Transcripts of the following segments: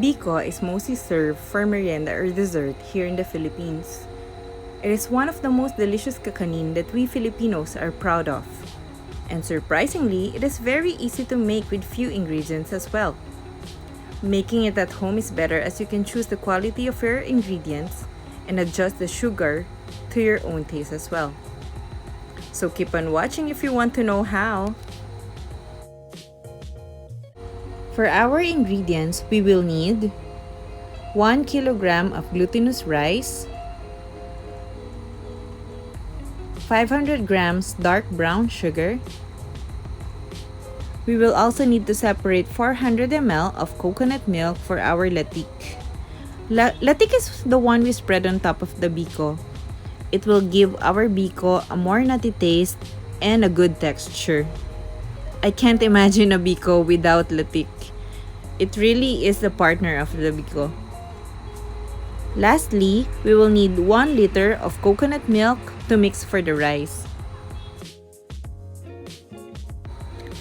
Biko is mostly served for merienda or dessert here in the Philippines. It is one of the most delicious kakanin that we Filipinos are proud of. And surprisingly, it is very easy to make with few ingredients as well. Making it at home is better as you can choose the quality of your ingredients and adjust the sugar to your own taste as well. So keep on watching if you want to know how. For our ingredients, we will need 1 kilogram of glutinous rice, 500 grams dark brown sugar. We will also need to separate 400 ml of coconut milk for our latik. Latik is the one we spread on top of the biko. It will give our biko a more nutty taste and a good texture. I can't imagine a biko without latik. It really is the partner of the biko. Lastly, we will need 1 liter of coconut milk to mix for the rice.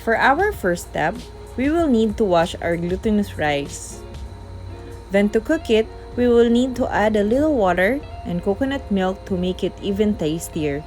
For our first step, we will need to wash our glutinous rice. Then to cook it, we will need to add a little water and coconut milk to make it even tastier.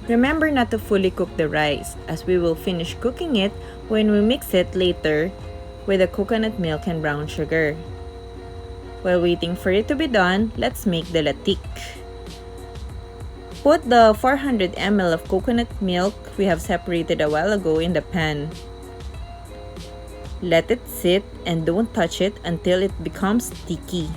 Remember not to fully cook the rice, as we will finish cooking it when we mix it later with the coconut milk and brown sugar. While waiting for it to be done, let's make the latik. Put the 400 ml of coconut milk we have separated a while ago in the pan. Let it sit and don't touch it until it becomes sticky.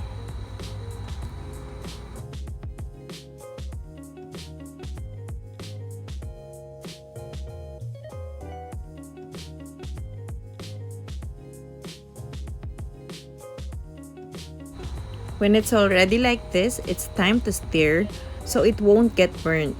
When it's already like this, it's time to stir so it won't get burnt.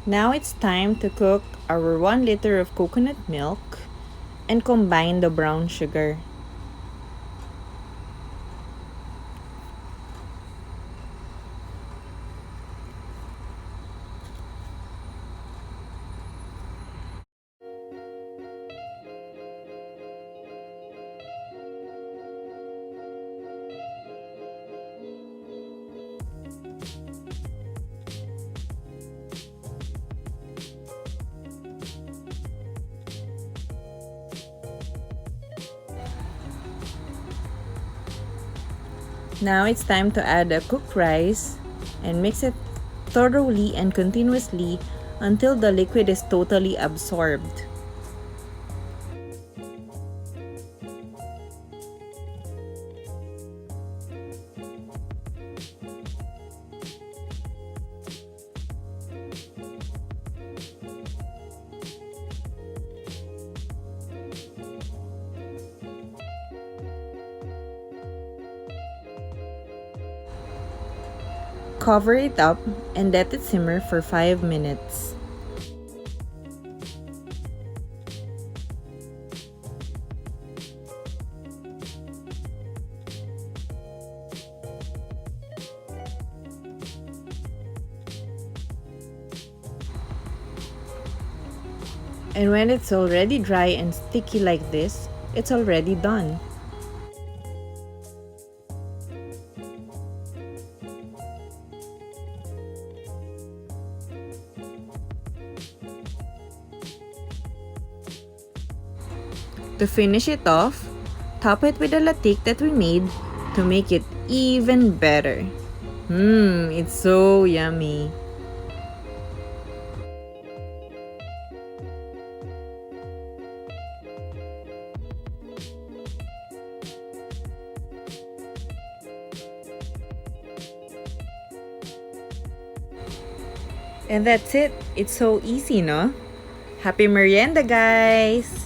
Now it's time to cook our 1 liter of coconut milk and combine the brown sugar. Now it's time to add the cooked rice and mix it thoroughly and continuously until the liquid is totally absorbed. Cover it up and let it simmer for 5 minutes. And when it's already dry and sticky like this, it's already done. To finish it off, top it with the latik that we made to make it even better. It's so yummy. And that's it. It's so easy, no? Happy merienda, guys!